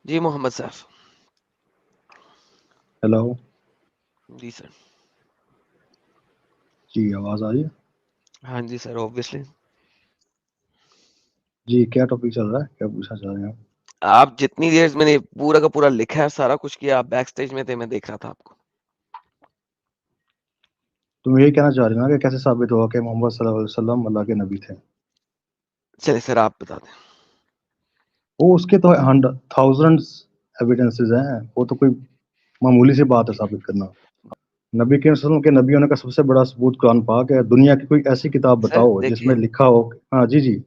جی محمد صاحب. ہیلو جی سر. جی آواز آ رہی ہے؟ ہاں جی سر اوبویسلی. جی کیا ٹاپک چل رہا ہے, کیا پوچھنا چاہ رہے ہیں آپ؟ آپ جتنی دیر میں نے پورا کا پورا لکھا ہے سارا کچھ کیا, آپ بیک سٹیج میں تھے, میں دیکھ رہا تھا آپ کو. تم یہی کہنا چاہ رہے نا کہ کیسے ثابت ہوا کہ محمد صلی اللہ علیہ وسلم اللہ کے نبی تھے؟ چلے سر آپ بتا دیں. وہ اس کے تو تھاؤزنڈز ایویڈنسز ہیں, وہ تو کوئی معمولی سی بات ہے ثابت کرنا. نبی کے وسلم کے نبی ہونے کا سب سے بڑا ثبوت قرآن پاک ہے. دنیا کی کوئی ایسی کتاب سر بتاؤ جس میں دیکھیے لکھا ہو. ہاں جی جی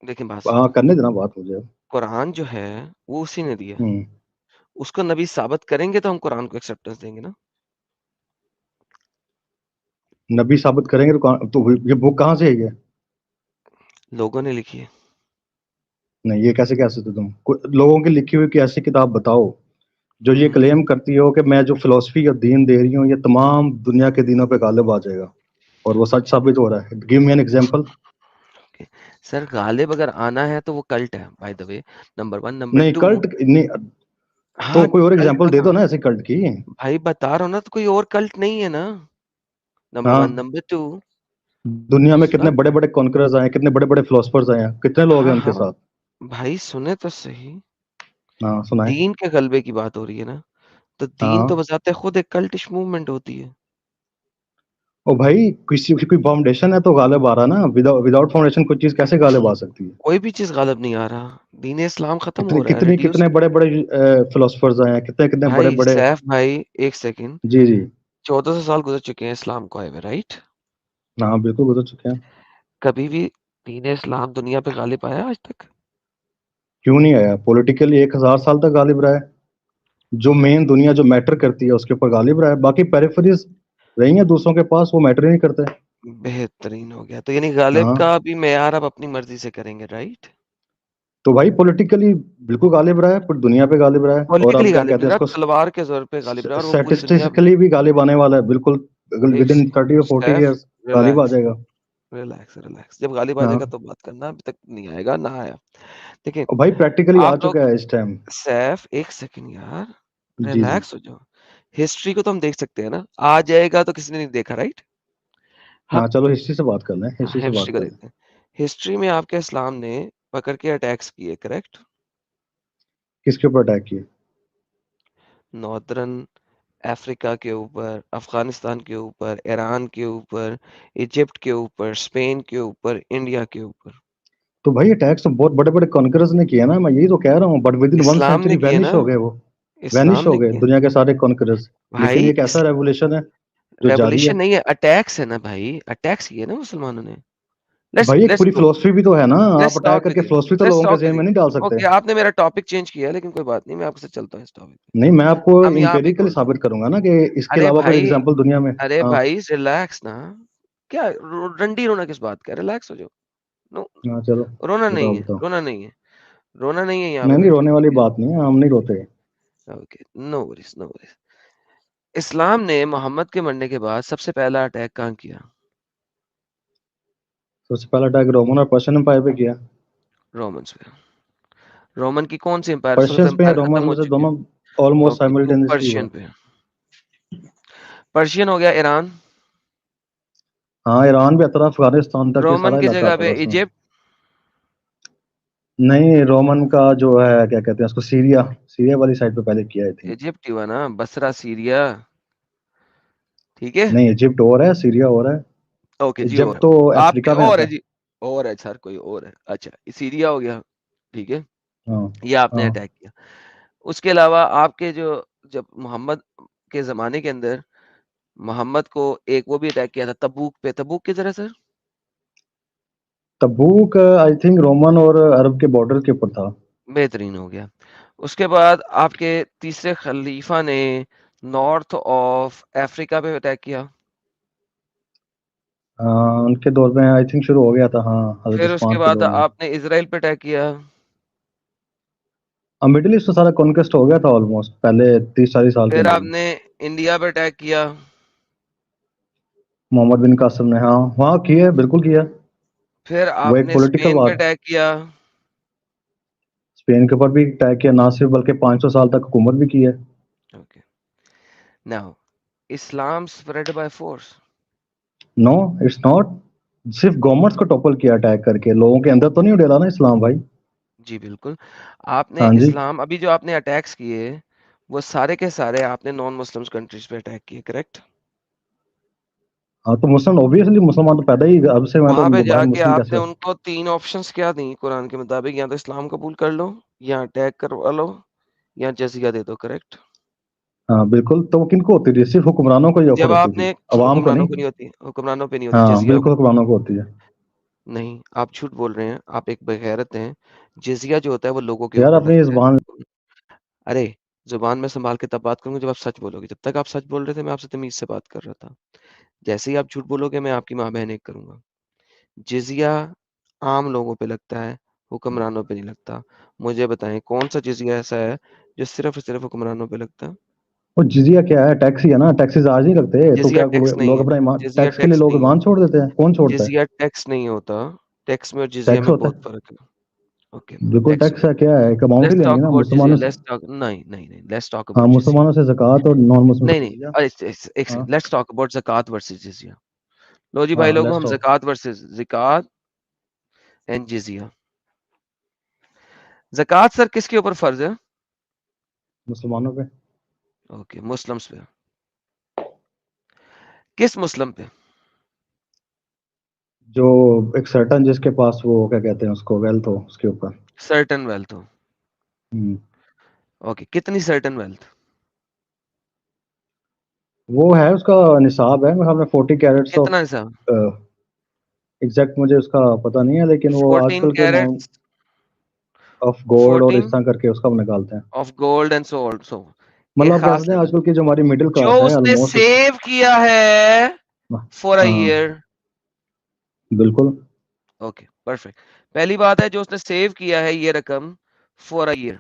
دیکھیں بات ہاں سنیں, کرنے دینا بات مجھے. قرآن جو ہے وہ اسی نے دیا, ہوں اس کو نبی ثابت کریں گے تو ہم قرآن کو ایکسیپٹنس دیں گے نا. نبی ثابت کریں گے تو یہ بک کہاں سے ہے یہ؟ لوگوں نے لکھی ہے. نہیں یہ کیسے کہہ سکتے تم؟ لوگوں کی لکھی ہوئی کی ایسی کتاب بتاؤ جو یہ کلیم کرتی ہو کہ میں جو فلسفی اور دین دے رہی ہوں یہ تمام دنیا کے دینوں پہ غالب آ جائے گا, اور وہ سچ ثابت ہو رہا ہے. Give me an example. Sir Ghalib اگر آنا ہے تو وہ کلٹ ہے by the way, number 1. Number نہیں 2, کلٹ نہیں, ہاں تو کوئی اور کلٹ ایگزامپل دے بنا دو نا ایسے کلٹ کی. بھائی, بتا رہا ہوں نا, تو کوئی اور کلٹ نہیں ہے نا. نمبر ہاں 1. نمبر 2, دنیا میں کتنے سب بڑے بڑے کانکررز آئے ہیں, کتنے بڑے بڑے فلاسفرز آئے ہیں, کتنے لوگ ہیں ہاں ان کے ہاں ساتھ. بھائی سنے تو صحیح, ہاں سنائیں. دین کے غلبے کی بات ہو رہی ہے نا, تو دین ہاں تو بذات خود ایک کلٹش موومنٹ ہوتی ہے. او بھائی کسی کی کوئی فاؤنڈیشن ہے تو غالب آ رہا نا. وداؤٹ فاؤنڈیشن کوئی چیز کیسے غالب آ سکتی ہے؟ کوئی بھی چیز غالب نہیں آ رہا, دین اسلام ختم کتنے ہو رہا ہے, کتنے ریڈیوس. کتنے بڑے بڑے فلاسفرز آئے ہیں, کتنے کتنے بڑے بھائی بڑے. سیف بھائی ایک سیکنڈ, جی جی 1400 سال گزر چکے ہیں اسلام کو آئے ہوئے, رائٹ؟ ہاں بالکل گزر چکے ہیں. کبھی بھی دین اسلام دنیا پہ غالب آیا آج تک؟ کیوں نہیں آیا؟ پولیٹیکلی 1000 سال تک غالب رہا ہے. جو مین دنیا جو میٹر کرتی ہے اس کے اوپر غالب رہا ہے. باقی پیریفریز رہی ہیں دوسروں کے پاس, وہ میٹر ہی نہیں کرتے. بہترین ہو گیا. تو یعنی غالب ہاں کا بھی معیار اب اپنی مرضی سے کریں گے, رائٹ؟ تو بھائی پولیٹیکلی بالکل غالب رہا ہے, پر دنیا پہ غالب رہا ہے. اور اب پولیٹیکلی کیا غالب کہتے نہیں ہیں اس رہا, کو, تلوار کے زور پہ غالب رہا, اور وہ پوری دنیا. اسٹیٹسٹکلی بھی غالب آنے والا ہے بالکل. ایک within 30 or 40 safe, years غالب آ ریلیکس جائے گا. ریلیکس ریلیکس, جب غالب آ ہاں جائے گا تو بات کرنا, ابھی تک نہیں آئے گا, نہ آیا. دیکھیں اور بھائی پریکٹیکلی آ آپ لوگ, چکا ہے اس ٹائم. سیف ایک سیکنڈ یار, جی جی ریلیکس ہو جاؤ. ہسٹری کو تو ہم دیکھ سکتے ہیں نا, آ جائے گا تو کسی نے نہیں دیکھا, رائٹ؟ ہم ہاں چلو ہسٹری سے بات کر لیں, ہسٹری سے بات ہسٹری کو کر لیں. دیکھتے ہیں. ہسٹری میں آپ کے اسلام نے پکڑ کے اٹیکس کیے, کریکٹ؟ کس کے اوپر اٹیک کیے؟ ناردرن افریقہ کے اوپر, افغانستان کے اوپر, ایران کے اوپر, ایجپٹ کے اوپر, اسپین کے اوپر, انڈیا کے اوپر. تو بھائی اٹیکس تو بہت بڑے بڑے کانکررز نے کیا نا, میں یہی تو کہہ رہا ہوں. بٹ ود ان ون اسلام نے سینچری کیے نا, وینش ہو گئے وہ, وینش اسلام نے ہو گئے کیے دنیا کے سارے کانکررز. لیکن بھائی. یہ ایک ایسا ریولیوشن ہے جو جاری ہے. ریولیوشن نہیں ہے, اٹیکس ہے نا بھائی, اٹیکس کیے نا مسلمانوں نے. لیٹس بھائی ایک لیٹس پوری گو, فلسفی بھی تو ہے نا, آپ لیٹس اٹیک ٹاک کر ود کے یو, فلسفی تو لیٹس لوگوں کے ٹاک ود ذہن یو. میں نہیں ڈال سکتے. اوکے آپ نے میرا ٹاپک چینج کیا ہے, لیکن کوئی بات نہیں, میں آپ سے چلتا ہوں اس ٹاپک پہ. نہیں میں آپ کو ہم یہاں پہ امپیریکلی ثابت کروں گا نا کہ اس کے ارے علاوہ کوئی بھائی, ایگزامپل دنیا میں. ارے ہاں بھائی ریلیکس نا, کیا رنڈی رونا کس بات کا, ریلیکس ہو جاؤ. نو, ہاں چلو رونا بتاؤ نہیں ہے, بتاؤ. رونا نہیں ہے, رونا نہیں ہے یہاں پہ نہیں نہیں بیٹھ کے, رونے ٹھیک والی ہے؟ بات نہیں ہے, ہم نہیں روتے. Okay, no worries no worries. اسلام نے محمد کے مرنے کے بعد سب سے پہلا اٹیک کہاں کیا؟ سب سے پہلا اٹیک رومن اور پرشین امپائر پہ کیا. رومنس پہ. رومن کی کون سی امپائر, سب سے پرشینس پہ یا امپائر ختم رومن ہو میں سے چکی ہے. دونوں آلموسٹ اوکے تو سائملٹینیسلی ہوا. پرشین پہ, پرشین ہو گیا ایران. ہاں ایران بھی اترا, افغانستان تک یہ رومن سارا کی علاقہ جگہ آتا پہ تھا اس میں. ایجپٹ. نہیں رومن کا جو ہے کیا کہتے ہیں اس کو, سیریا, سیریا والی سائڈ پہ پہلے کیا, آئی تھنک. ایجپٹ ہی ہوا نا, بسرا سیریا, ٹھیک ہے. نہیں ایجپٹ اور ہے, سیریا اور ہے. اوکے جی, اور ایجپٹ تو آپ کے افریقہ میں اور آتا ہے جی, اور ہے سر, کوئی اور ہے. اچھا سیریا ہو گیا, ٹھیک ہے, ہاں یہ آپ نے ہاں. اٹیک کیا. اس کے علاوہ آپ کے جو, جب محمد کے زمانے کے اندر محمد کو ایک وہ بھی اٹیک کیا تھا تبوک پہ, تبوک کی طرح سر. تبوک آئی تھنک رومن اور عرب کے بارڈر کے اوپر تھا. بہترین ہو گیا. اس کے بعد آپ کے تیسرے خلیفہ نے نارتھ آف افریقہ پہ اٹیک کیا. ان کے دور میں آئی تھنک شروع ہو گیا تھا. ہاں حضرت پھر اس کے عثمان کے بعد دور میں. آپ نے اسرائیل پہ اٹیک کیا. مڈل ایسٹ تو سارا کانکویسٹ ہو گیا تھا آلموسٹ پہلے 30-40 سال کے پھر اندر آپ ہی. نے انڈیا پہ اٹیک کیا. محمد بن قاسم نے, ہاں وہاں کیا, بالکل کیا. پھر وہ آپ ایک نے پولیٹیکل اسپین پہ وار, اٹیک کیا. اسپین کے اوپر بھی اٹیک کیا، نہ صرف بلکہ 500 سال تک حکومت بھی کی ہے. Okay. Now, Islam spread by force. No it's not. صرف گورنمنٹس کو ٹوپل کیا اٹیک کر کے، لوگوں کے اندر تو نہیں ڈالا نا اسلام بھائی. جی بالکل. آپ نے ہاں جی. اسلام ابھی جو آپ نے اٹیکس کیے وہ سارے کے سارے آپ نے نان مسلم کنٹریز پہ اٹیک کیے، کریکٹ؟ ہاں تو مسلم اوبیسلی مسلمان تو پیدا ہی اب سے، میں تو وہاں پہ جا باہر کے مسلم آپ کیسے نے ہو. ان کو 3 آپشنز کیا دیں قرآن کے مطابق؟ یا تو اسلام قبول کر لو، یا اٹیک کروا لو، یا جزیہ دے دو، کریکٹ؟ ہاں بالکل. تو وہ کن کو ہوتی تھی؟ صرف حکمرانوں کو ہی آفر جب ہوتی آپ تھی، نے عوام کو حکمرانوں نہیں. کو نہیں ہوتی، حکمرانوں پہ نہیں ہوتی ہاں جزیہ. بالکل حکمرانوں کو ہوتی ہے. نہیں، آپ جھوٹ بول رہے ہیں، آپ ایک بغیرت ہیں. جزیہ جو ہوتا ہے وہ لوگوں کے یار اوپر اپنی یہ لگتا زبان. ہے. ارے زبان میں سنبھال کے تب بات کروں گا جب آپ سچ بولو گے. جب تک آپ سچ بول رہے تھے میں آپ سے تمیز سے بات کر رہا تھا. جیسے ہی آپ جھوٹ بولو گے میں آپ کی ماں بہن ایک کروں گا. جزیہ عام لوگوں پہ لگتا ہے، حکمرانوں پہ نہیں لگتا. مجھے بتائیں کون سا جزیہ ایسا ہے جو صرف اور صرف حکمرانوں پہ لگتا ہے؟ وہ جزیہ کیا ہے؟ ٹیکس ہی ہے نا. ٹیکسز آج نہیں لگتے تو جزیہ کیا ٹیکس نہیں لوگ ہے. اپنا ایمان جزیہ ٹیکس کے لیے ٹیکس لوگ نہیں ہے. ایمان چھوڑ دیتے ہیں؟ کون چھوڑتا ہے؟ جزیہ ٹیکس نہیں ہوتا. ٹیکس میں اور جزیہ ٹیکس میں ہوتا بہت ہے. فرق ہے. اوکے بالکل ٹیکس ٹیکس ہوتا ہے. کیا ہے؟ ایک ہے. اماؤنٹ ہی لیٹس لیں گے ٹاک نا اباؤٹ جزیہ. مسلمانوں سے. نہیں نہیں نہیں، لیٹس ٹاک ہاں اباؤٹ جزیہ. مسلمانوں سے زکوٰۃ اور نان مسلم نہیں سے نہیں، جزیہ. ایک ہاں سیکنڈ، لیٹس ٹاک اباؤٹ زکوٰۃ ورسز جزیہ. لو جی بھائی ہاں لوگوں، لیٹس ہم ٹاک. زکوٰۃ ورسز زکوٰۃ اینڈ جزیہ. زکوٰۃ سر کس کے اوپر فرض ہے؟ مسلمانوں پہ. اوکے، مسلمس پہ. کس مسلم پہ؟ جو ایک سرٹن جس کے پاس وہ کیا کہتے ہیں اس کو، ویلتھ ہو اس کے اوپر. سرٹن ویلتھ ہو. ہم. اوکے، کتنی سرٹن ویلتھ؟ وہ ہے اس کا نصاب ہے، ہم نے 40 کیرٹس آف. کتنا سا؟ ایگزیکٹ مجھے اس کا پتہ نہیں ہے، لیکن وہ آج 14 کل کے کیرٹس. آف گولڈ اور 14 اس طرح کر کے اس کا ہم نکالتے ہیں. Of gold and so also. مطلب ایک آپ کہہ خاص سکتے ہیں لیول آج کل کی جو ہماری مڈل جو کلاس ہے اس نے آلموسٹ. سیو کیا ہے فور اے ہاں ایئر. بالکل. Okay perfect. پہلی بات ہے جو اس نے سیو کیا ہے یہ رقم فور اے ایئر.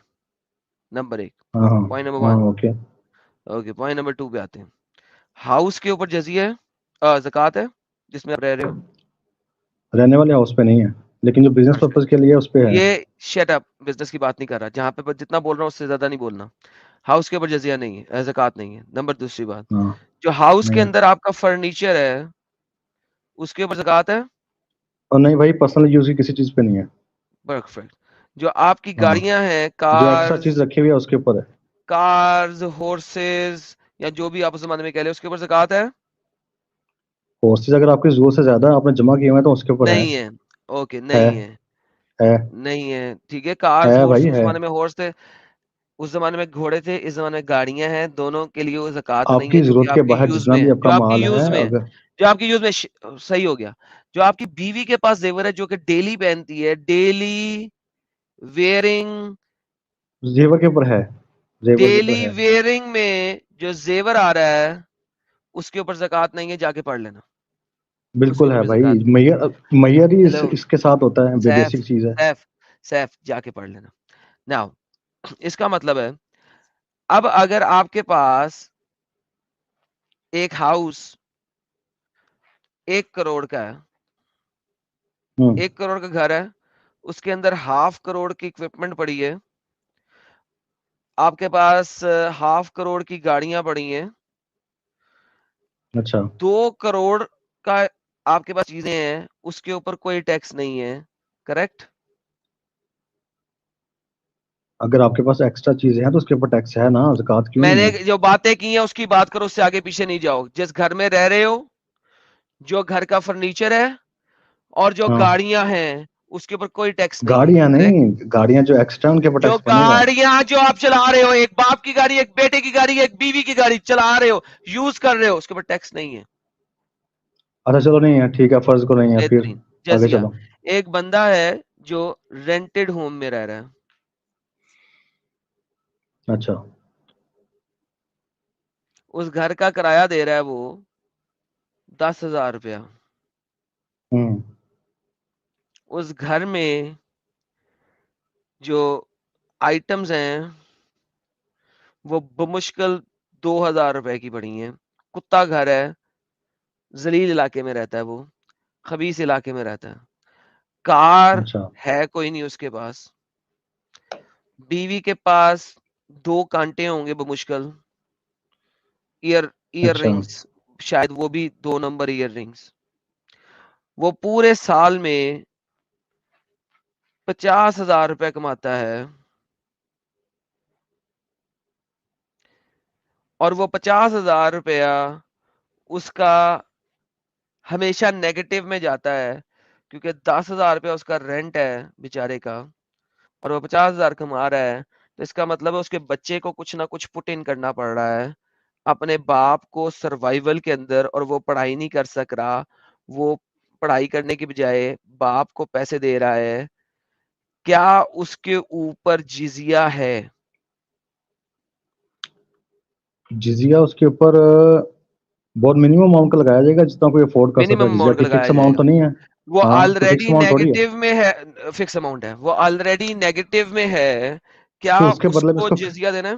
نمبر 1. ہاں ہاں پوائنٹ نمبر ہاں 1. اوکے. اوکے پوائنٹ نمبر 2 پہ آتے ہیں. ہاؤس کے اوپر جزیہ ہے، زکوٰۃ ہے جس میں آپ رہ رہے ہو. رہنے والے ہاؤس پہ نہیں ہے، لیکن جو بزنس پرپز کے لیے اس پہ ہے. یہ شٹ اپ، بزنس کی بات نہیں کر رہا. جہاں پہ جتنا بول رہا ہوں اس سے زیادہ نہیں بولنا. ہاؤس کے اوپر جزیہ نہیں ہے، زکوٰۃ نہیں ہے. نمبر دوسری بات، ہاں جو ہاؤس نہیں کے ہے. اندر آپ کا فرنیچر ہے اس کے اوپر زکوٰۃ ہے. اور نہیں بھائی، پرسنل یوز کی کسی چیز پہ نہیں ہے. پرفیکٹ. جو آپ کی ہاں گاڑیاں ہیں، جو ایکسٹرا کارز، چیز رکھی ہوئی ہے اس کے اوپر ہے. کارز، ہورسز، یا جو بھی آپ اس زمانے میں کہہ لیں اس کے اوپر زکوٰۃ ہے. کورسز اگر آپ کی ضرورت سے زیادہ آپ نے جمع کیے ہوئے ہیں تو اس کے اوپر نہیں ہے. اوکے ہے نہیں ہے. ہے نہیں ہے. ٹھیک ہے. کارز، ہے ہورس، بھائی اس ہے. زمانے میں ہورس تھے، اس زمانے میں گھوڑے تھے، اس زمانے میں گاڑیاں ہیں. دونوں کے لیے وہ زکوٰۃ آپ نہیں ہے کی جو کہ ضرورت کے آپ کے باہر یوز جتنا میں بھی ہے. آپ کا جو آپ کی مال ہے یوز میں ہے، اگر. جو آپ کی یوز میں صحیح ہو گیا. جو آپ کی بیوی کے پاس زیور ہے جو کہ ڈیلی پہنتی ہے، ڈیلی ویئرنگ، زیور کے اوپر ہے. زیور کے اوپر ڈیلی ہے. ویئرنگ میں جو زیور آ رہا ہے اس کے اوپر زکوٰۃ نہیں ہے. جا کے پڑھ لینا. اس کے بالکل اوپر ہے بھی بھائی. زکوٰۃ نہیں ہے. میئر ہی ہیلو اس کے ساتھ ہوتا ہے، سیف، بیسک چیز ہے. سیف، سیف جا کے پڑھ لینا. ناؤ اس کا مطلب ہے اب اگر آپ کے پاس ایک ہاؤس 1 کروڑ کا ہے، ہوں 1 کروڑ کا گھر ہے، اس کے اندر 500 کروڑ کی اکوپمنٹ پڑی ہے، آپ کے پاس 500 کروڑ کی گاڑیاں پڑی ہیں، اچھا. 2 کروڑ کا آپ کے پاس چیزیں ہیں، اس کے اوپر کوئی ٹیکس نہیں ہے. کریکٹ؟ اگر آپ کے پاس ایکسٹرا چیزیں ہیں تو اس کے اوپر ٹیکس ہے نا، زکوٰۃ کیوں میں نہیں نے ہے؟ جو باتیں کی ہیں اس کی بات کرو، اس سے آگے پیچھے نہیں جاؤ. جس گھر میں رہ رہے ہو، جو گھر کا فرنیچر ہے اور جو ہاں گاڑیاں ہیں اس کے اوپر کوئی ٹیکس نہیں ہے. گاڑیاں کریکٹ؟ نہیں، گاڑیاں جو ایکسٹرا ان کے اوپر جو ٹیکس بنے گا. گاڑیاں جو آپ چلا رہے ہو، ایک باپ کی گاڑی، ایک بیٹے کی گاڑی، ایک بیوی کی گاڑی چلا رہے ہو، یوز کر رہے ہو، اس کے اوپر ٹیکس نہیں ہے. اچھا چلو نہیں ہے، ٹھیک ہے، فرض کو نہیں ہے، پھر بہترین. آگے جزیہ، چلو. ایک بندہ ہے جو رینٹڈ ہوم میں رہ رہا ہے، اچھا. اس گھر کا کرایہ دے رہا ہے وہ 10,000 روپیہ. ہوں اس گھر میں جو آئٹمز ہیں وہ بمشکل 2,000 روپے کی پڑی ہیں. کتا گھر ہے، ذلیل علاقے میں رہتا ہے، وہ خبیث علاقے میں رہتا ہے. کار اچھا. ہے کوئی نہیں اس کے پاس. بیوی کے پاس 2 کانٹے ہوں گے بمشکل، ایئر اچھا رنگس، شاید وہ بھی 2 نمبر ایئر رنگس. وہ پورے سال میں 50,000 روپے کماتا ہے، اور وہ 50,000 روپیہ اس کا ہمیشہ نیگیٹو میں جاتا ہے، کیونکہ 10,000 روپیہ اس کا رینٹ ہے بیچارے کا، اور وہ 50,000 کما رہا ہے. تو اس کا مطلب ہے اس کے بچے کو کچھ نہ کچھ پٹ ان کرنا پڑ رہا ہے اپنے باپ کو سروائیول کے اندر، اور وہ پڑھائی نہیں کر سک رہا. وہ پڑھائی کرنے کی بجائے باپ کو پیسے دے رہا ہے. کیا اس کے اوپر جزیہ ہے؟ جزیہ اس کے اوپر بہت منیمم اماؤنٹ کا لگایا جائے گا جتنا کوئی افورڈ کر سکتا منیمم ہے. جزیہ اماؤنٹ کا کی لگایا فکس جائے اماؤنٹ گا. تو نہیں ہے. وہ ہاں کوئی فکس آلریڈی اماؤنٹ تھوڑی ہے. نیگیٹو میں ہے. فکس اماؤنٹ ہے، وہ آلریڈی نیگیٹو میں ہے. کیا تو اس کے اس بدلے میں کو جزیہ دینا ہے؟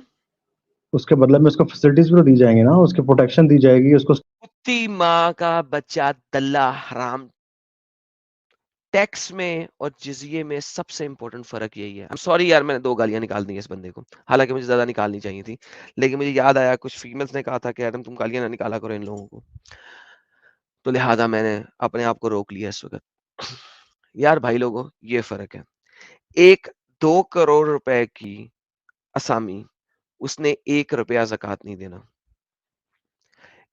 اس کے بدلے میں اس کو فیسلٹیز بھی تو دی جائیں گی نا, اس کی پروٹیکشن دی جائے گی اس کو. کتی ماں کا بچہ دلہ حرام. ٹیکس میں اور جزیے میں سب سے امپورٹنٹ فرق یہی ہے. سوری یار, میں نے 2 گالیاں نکال دی اس بندے کو, حالانکہ مجھے زیادہ نکالنی چاہیے تھی, لیکن مجھے یاد آیا کچھ فیمیلز نے کہا تھا کہ ایڈم تم گالیاں نہ نکالا کرو ان لوگوں کو, تو لہٰذا میں نے اپنے آپ کو روک لیا اس وقت. یار بھائی لوگوں, یہ فرق ہے. ایک 2 کروڑ روپے کی اسامی, اس نے 1 روپیہ زکوٰۃ نہیں دینا.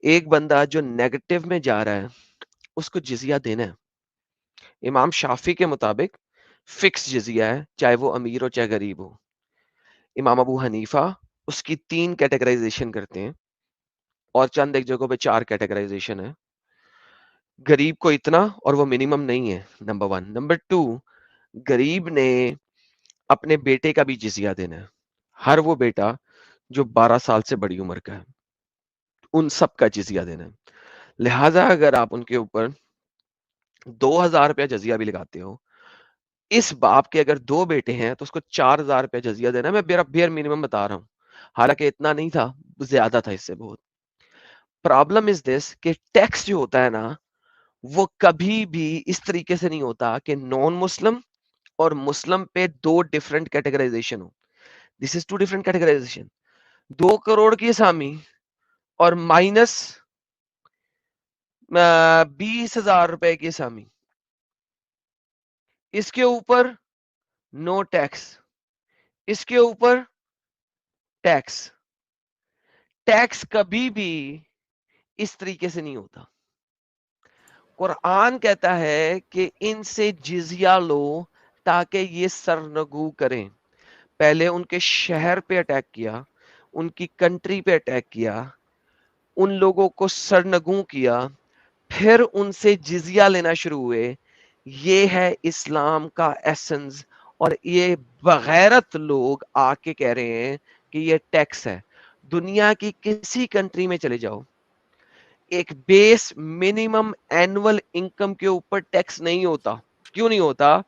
ایک بندہ جو نیگیٹو میں جا رہا ہے اس کو جزیہ دینا ہے. امام شافی کے مطابق فکس جزیہ ہے, چاہے وہ امیر ہو چاہے غریب ہو. امام ابو حنیفہ اس کی 3 کیٹیگرائزیشن کرتے ہیں, اور چند ایک جگہوں پہ 4 کیٹیگرائزیشن ہے. غریب کو اتنا, اور وہ منیمم نہیں ہے, نمبر 1. نمبر 2, غریب نے اپنے بیٹے کا بھی جزیہ دینا ہے. ہر وہ بیٹا جو 12 سال سے بڑی عمر کا ہے, ان سب کا جزیہ دینا ہے. لہٰذا اگر آپ ان کے اوپر 2,000 روپیہ جزیہ بھی لگاتے ہو, اس باپ کے اگر 2 بیٹے ہیں تو اس کو 4,000 روپیہ جزیہ دینا ہے. میں بیر منیمم بتا رہا ہوں, حالانکہ اتنا نہیں تھا, زیادہ تھا اس سے بہت. پرابلم از دس کہ ٹیکس جو ہوتا ہے نا, وہ کبھی بھی اس طریقے سے نہیں ہوتا کہ نان مسلم اور مسلم پہ 2 ڈفرنٹ کیٹیگرائزیشن ہو. دس از 2 ڈفرنٹ کیٹیگرائزیشن. 2 کروڑ کی اسامی اور مائنس 20,000 روپے کی اسامی, اس کے اوپر نو ٹیکس, اس کے اوپر ٹیکس. ٹیکس کبھی بھی اس طریقے سے نہیں ہوتا. قرآن کہتا ہے کہ ان سے جزیہ لو تاکہ یہ سرنگو کریں. پہلے ان کے شہر پہ اٹیک کیا, ان کی کنٹری پہ اٹیک کیا, ان لوگوں کو سرنگوں کیا, پھر ان سے جزیہ لینا شروع ہوئے. یہ ہے اسلام کا ایسنس. اور یہ بغیرت لوگ آ کے کہہ رہے ہیں کہ یہ ٹیکس ہے. دنیا کی کسی کنٹری میں چلے جاؤ, ایک بیس منیمم اینول انکم کے اوپر ٹیکس نہیں ہوتا. کیوں نہیں ہوتا؟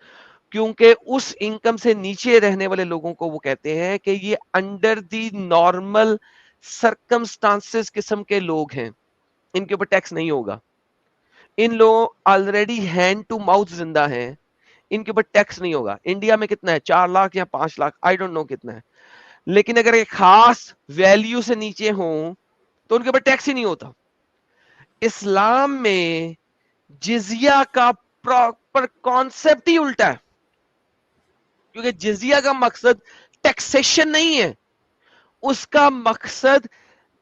کیونکہ اس انکم سے نیچے رہنے والے لوگوں کو وہ کہتے ہیں کہ یہ انڈر دی نارمل سرکمسٹانسز قسم کے لوگ ہیں, ان کے اوپر ٹیکس نہیں ہوگا. ان لوگ آلریڈی ہینڈ ٹو ماؤتھ زندہ ہیں, ان کے اوپر ٹیکس نہیں ہوگا. انڈیا میں کتنا ہے, 4 لاکھ یا 5 لاکھ, آئی ڈونٹ نو کتنا ہے. لیکن اگر ایک خاص ویلیو سے نیچے ہوں تو ان کے اوپر ٹیکس ہی نہیں ہوتا. اسلام میں جزیہ کا پراپر کانسیپٹ ہی الٹا ہے, کیونکہ جزیہ کا مقصد ٹیکسیشن نہیں ہے. اس کا مقصد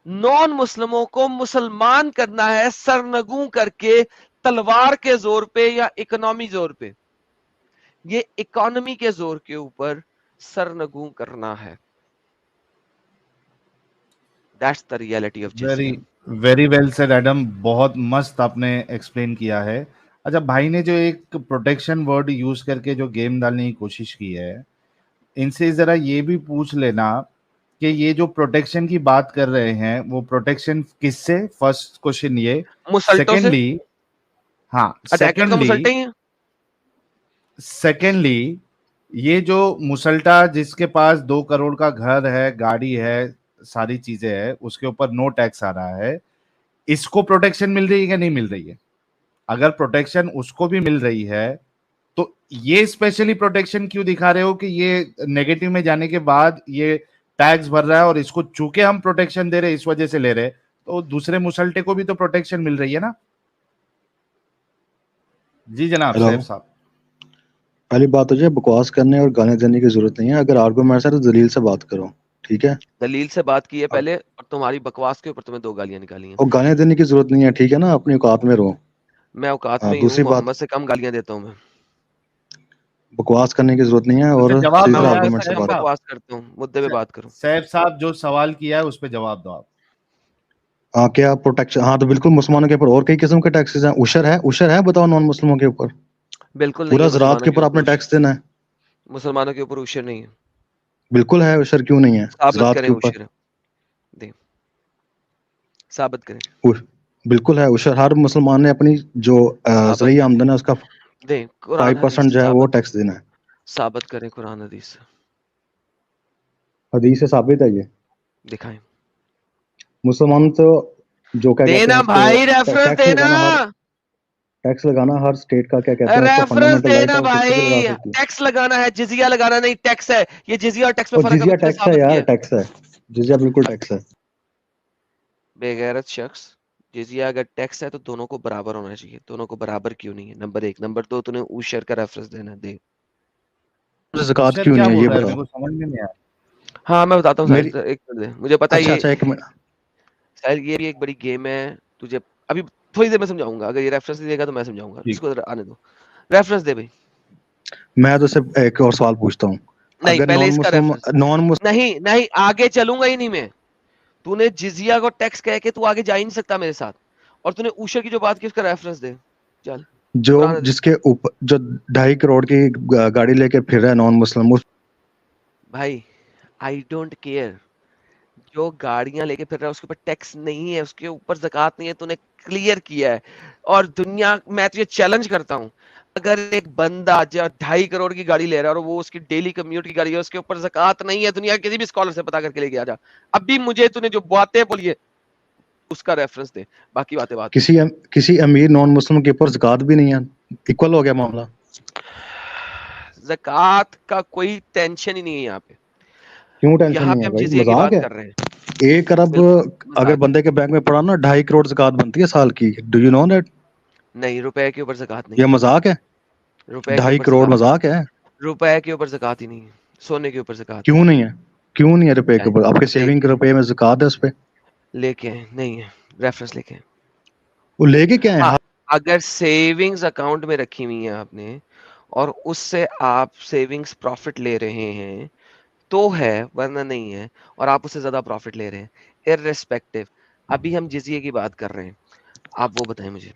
نان مسلموں کو مسلمان کرنا ہے, سرنگوں کر کے, تلوار کے زور پہ یا اکنامی زور پہ. یہ اکانومی کے زور کے اوپر سرنگوں کرنا ہے. That's the reality of very جزیہ. ویری ویل سیڈ ایڈم, بہت مست آپ نے ایکسپلین کیا ہے. اچھا بھائی نے جو ایک پروٹیکشن ورڈ یوز کر کے جو گیم ڈالنے کی کوشش کی ہے, ان سے ذرا یہ بھی پوچھ لینا کہ یہ جو پروٹیکشن کی بات کر رہے ہیں وہ پروٹیکشن کس سے, فرسٹ کوشچن یہ. مسلٹوں سے. سیکنڈلی, ہاں اٹیکر تو سیکنڈلی مسلٹے ہی ہیں. سیکنڈلی یہ جو مسلٹا جس کے پاس 2 کروڑ کا گھر ہے, گاڑی ہے, ساری چیزیں ہے, اس کے اوپر نو ٹیکس آ رہا ہے, اس کو پروٹیکشن مل رہی ہے کہ نہیں مل رہی ہے؟ اگر پروٹیکشن اس کو بھی مل رہی ہے تو یہ اسپیشلی پروٹیکشن کیوں دکھا رہے ہو کہ یہ نیگیٹو میں جانے کے بعد یہ ٹیکس بھر رہا ہے اور اس کو چونکہ ہم پروٹیکشن دے رہے اس وجہ سے لے رہے, تو دوسرے مسلٹے کو بھی تو پروٹیکشن مل رہی ہے نا. جی جناب سیف صاحب. پہلی بات ہو جائے بکواس کرنے اور گانے دینے کی ضرورت نہیں ہے. اگر آرگومنٹ ہے تو دلیل سے بات کرو, ٹھیک ہے. دلیل سے بات کی ہے پہلے, اور تمہاری بکواس کے اوپر تمہیں 2 گالیاں نکالی ہیں. اور گانے دینے کی ضرورت نہیں ہے, ٹھیک ہے نا, اپنی اوقات میں رہو. میں اوقات میں ہی ہوں, دوسری بات, محمد سے کم گالیاں دیتا ہوں میں. بکواس کرنے کی ضرورت نہیں ہے. اور جواب سیدھا دو یار آرگومنٹ سے کم بات. بکواس کرتا ہوں, مدے پہ بات کروں. سیف صاحب جو سوال کیا ہے اس پہ جواب دو آپ. ہاں کیا پروٹیکشن, ہاں تو بالکل مسلمانوں کے اوپر اور کئی قسم کے ٹیکسز ہیں. عشر ہے بتاؤ نان مسلموں کے اوپر. بالکل نہیں پورا ہے زراعت مسلمانوں کے اوپر آپ نے ٹیکس دینا ہے. مسلمانوں کے اوپر عشر نہیں ہے. بالکل ہے عشر, کیوں نہیں ہے. ثابت زراعت کریں کے اوپر عشر دیں, ثابت کریں. بالکل ہے عشر. ہر مسلمان نے اپنی جو زرعی آمدن ہے اس کا دیں, قرآن 5% جو ہے وہ ٹیکس دینا ہے. ثابت کریں قرآن حدیث سے. حدیث سے ثابت ہے یہ, دکھائیں. مسلمان تو جو کیا کہتے دینا ہیں اس بھائی, کو ریفرنس دینا, ٹیکس لگانا ہر اسٹیٹ کا کیا کہتے ہیں اس کا ریفرنس فنڈامنٹل رائٹ دینا ہے, وہ کسی بھی لگا بھائی. سکتی ہے. ٹیکس لگانا ہے, جزیہ لگانا نہیں, ٹیکس ہے یہ. جزیہ اور ٹیکس میں اور فرق ابھی جزیہ تم نے ٹیکس ہے ثابت یار, کیا ہے. ٹیکس ہے جزیہ, بالکل ٹیکس ہے. بے غیرت شخص, جزیہ اگر ٹیکس ہے تو دونوں کو برابر ہونا چاہیے. دونوں کو برابر کیوں نہیں ہے, نمبر 1. نمبر 2, تو نے عشر کا ریفرنس دینا دے. زکوٰۃ عشر کیوں کیا نہیں ہے بول یہ رہا ہے, بتاؤ. میرے کو سمجھ میں نہیں آیا. ہاں میں بتاتا ہوں میری ساحل, ایک منٹ دے مجھے پتا ہے اچھا یہ ایک منٹ. ساحل یہ بھی ایک بڑی گیم ہے. تجھے ابھی تھوڑی دیر میں سمجھاؤں گا, اگر یہ ریفرنس دے گا تو میں سمجھاؤں گا. اس کو آنے دو, ریفرنس دے بھائی. میں تو صرف ایک اور سوال پوچھتا ہوں. نہیں, اگر پہلے نان اس کا مسلم ریفرنس. نہیں آگے چلوں گا ہی نہیں میں. تو نے جزیہ کو ٹیکس کہہ کے تو آگے جا ہی نہیں سکتا میرے ساتھ, اور تو نے عشر کی جو بات کی اس کا ریفرنس دے. چل جو جس کے اوپر جو 2.5 کروڑ کی گاڑی لے کے پھر رہا ہے نان مسلم, بھائی آئی ڈونٹ کیئر. جو گاڑیاں لے کے پھر رہا ہے اس کے اوپر ٹیکس نہیں ہے, اس کے اوپر زکوٰۃ نہیں ہے. تو نے کلیئر کیا ہے. اور دنیا میں تجھے چیلنج کرتا ہوں, اگر ایک بندہ جو 2.5 کروڑ کی گاڑی لے رہا ہے اور وہ اس کی ڈیلی کمیوٹ کی گاڑی ہے, اس کے اوپر زکوٰۃ نہیں ہے, دنیا کسی بھی اسکالر سے پتا کر کے لے کے آ جا. ابھی مجھے تو نے جو باتیں بولی ہے اس کا ریفرنس دے, باقی باتیں بات کسی امیر نان مسلم کے اوپر زکوٰۃ بھی نہیں ہے. ایکول ہو گیا معاملہ. زکوٰۃ کا کوئی ٹینشن ہی نہیں ہے یہاں پہ. کیوں ٹینشن یہاں نہیں پہ ہے ہم بھائی, جزیے کی مذاق بات ہے. کر رہے ہیں. 1 ارب بالکل اگر مذاق ہے. بندے کے بینک میں پڑا نا 2.5 کروڑ زکوٰۃ بنتی ہے سال کی. Do you know that? نہیں, روپے کے اوپر زکوٰۃ نہیں یہ ہے. مذاق ہے. روپے کے 2.5 اوپر کروڑ زکوٰۃ نہیں. مذاق ہے. روپے کے اوپر زکوٰۃ ہی نہیں ہے. سونے کے اوپر زکوٰۃ ہے. کیوں نہیں ہے, کیوں نہیں ہے روپے کے اوپر؟ آپ کے لے سیونگ کے روپے میں زکوٰۃ ہے اس پہ. لے کے نہیں ہے, ریفرنس لے کے. وہ لے کے کیا ہے, ہاں, اگر سیونگز اکاؤنٹ میں رکھی ہوئی ہیں آپ نے اور اس سے آپ سیونگز پروفٹ لے رہے ہیں تو ہے, ورنہ نہیں ہے. اور آپ اس سے زیادہ پروفٹ لے رہے ہیں irrespective. ابھی ہم جزیے کی بات کر رہے ہیں, آپ وہ بتائیں مجھے.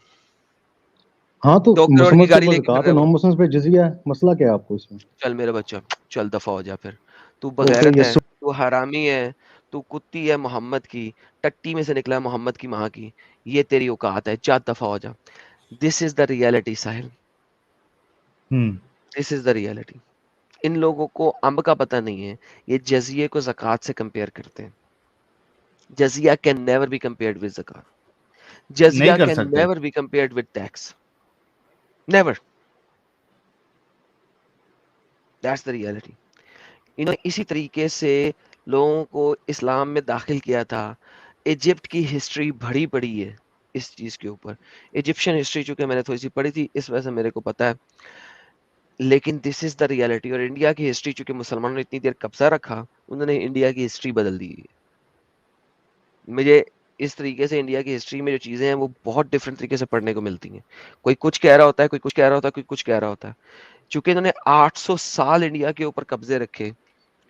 ہاں تو 2 کروڑ مسلمس کی کے گاڑی اوپر لے کے پھر زکوٰۃ رہے ہے, ہو. نان مسلمس پہ جزیہ ہے. مسئلہ کیا ہے آپ کو اس میں؟ چل میرے بچہ, چل دفعہ ہو جا. پھر تو اوکے بغیرت ہے, یسو. تو حرامی ہے, تو کتی ہے محمد کی, ٹٹی میں سے نکلا ہے محمد کی ماں کی. یہ تیری اوقات ہے, جا دفعہ ہو جا. دس از the reality Sahil, this is the reality. ان لوگوں کو امب کا پتہ نہیں ہے, یہ جزیے کو زکوٰۃ سے کمپیئر کرتے ہیں. جزیہ can never be compared with zakat. جزیہ نہیں کر can سکتے. never be compared with tax. Never. That's the reality. انہوں نے اسی طریقے سے لوگوں کو اسلام میں داخل کیا تھا. ایجپٹ کی ہسٹری بڑی پڑی ہے اس چیز کے اوپر. ایجپشن ہسٹری چونکہ میں نے تھوڑی سی پڑھی تھی, اس وجہ سے میرے کو پتا ہے. لیکن دس از دا ریالٹی. اور انڈیا کی ہسٹری چونکہ مسلمانوں نے اتنی دیر قبضہ رکھا, انہوں نے انڈیا کی ہسٹری بدل دی. مجھے اس طریقے سے انڈیا کی ہسٹری میں جو چیزیں ہیں وہ بہت ڈفرینٹ طریقے سے پڑھنے کو ملتی ہیں. کوئی کچھ کہہ رہا ہوتا ہے, کوئی کچھ کہہ رہا ہوتا ہے, کوئی کچھ کہہ رہا ہوتا ہے. چونکہ انہوں نے 800 سال انڈیا کے اوپر قبضے رکھے,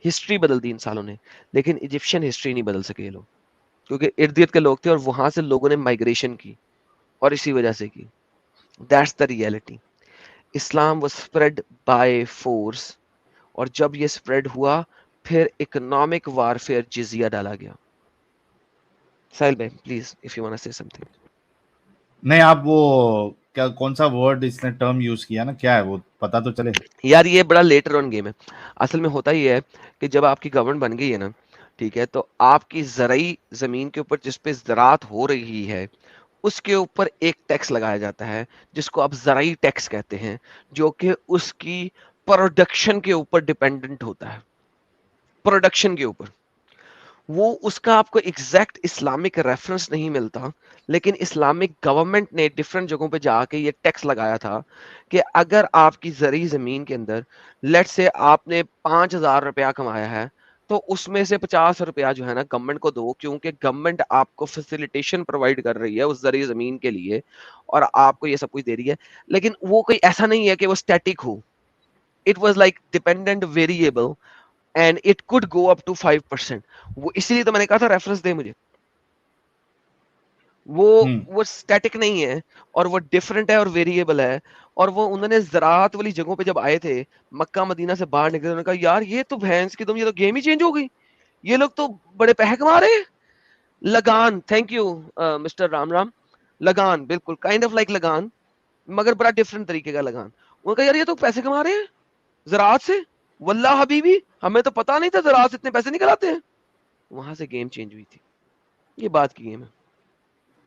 ہسٹری بدل دی ان سالوں نے. لیکن ایجپشین ہسٹری نہیں بدل سکے یہ لوگ, کیونکہ ارد گرد کے لوگ تھے اور وہاں سے لوگوں نے مائگریشن کی, اور اسی وجہ سے کی. That's the reality. Islam was spread by force, اور جب یہ اسپریڈ ہوا پھر اکنامک وارفیئر جزیہ ڈالا گیا. ساحل بھائی please if you want to say سم تھنگ. نہیں آپ وہ کیا کون سا ورڈ اس نے ٹرم یوز کیا نا, کیا ہے وہ پتا تو چلے. یار یہ بڑا لیٹر آن گیم ہے. اصل میں ہوتا ہی ہے کہ جب آپ کی گورنمنٹ بن گئی ہے نا, ٹھیک ہے, تو آپ کی زرعی زمین کے اوپر جس پہ زراعت ہو رہی ہے اس کے اوپر ایک ٹیکس لگایا جاتا ہے جس کو آپ زرعی ٹیکس کہتے ہیں, جو کہ اس کی پروڈکشن کے اوپر ڈیپینڈنٹ ہوتا ہے, پروڈکشن کے اوپر. وہ اس کا آپ کو ایگزیکٹ اسلامک ریفرنس نہیں ملتا, لیکن اسلامک گورنمنٹ نے ڈفرنٹ جگہوں پہ جا کے یہ ٹیکس لگایا تھا کہ اگر آپ کی زرعی زمین کے اندر لیٹ سے آپ نے 5,000 روپیہ کمایا ہے, تو اس میں سے 50 روپیہ جو ہے نا گورنمنٹ کو دو, کیونکہ گورنمنٹ آپ کو فیسیلیٹیشن پرووائڈ کر رہی ہے اس زرعی زمین کے لیے, اور آپ کو یہ سب کچھ دے رہی ہے. لیکن وہ کوئی ایسا نہیں ہے کہ وہ static who, it was like dependent variable and it could go up to 5%. وہ اسی لیے تو میں نے کہا تھا ریفرنس دے مجھے. وہ اسٹیٹک نہیں ہے, اور وہ ڈفرنٹ ہے اور ویریبل ہے. اور وہ انہوں نے زراعت والی جگہوں پہ جب آئے تھے, مکہ مدینہ سے باہر نکلے, انہوں نے کہا یار یہ تو بھینس کی تم, یہ تو گیم ہی چینج ہو گئی, یہ لوگ تو بڑے پیسے کما رہے ہیں. Lagaan, thank you mister Ram Ram, Lagaan بالکل کائنڈ آف لائک لگان, مگر بڑا ڈفرنٹ طریقے کا لگان. انہوں نے کہا یار یہ تو پیسے کما رہے ہیں زراعت سے, واللہ حبیبی ہمیں تو پتا نہیں تھا زراعت سے اتنے پیسے نکل آتے ہیں. وہاں سے گیم چینج ہوئی تھی. یہ بات کی ہے میں.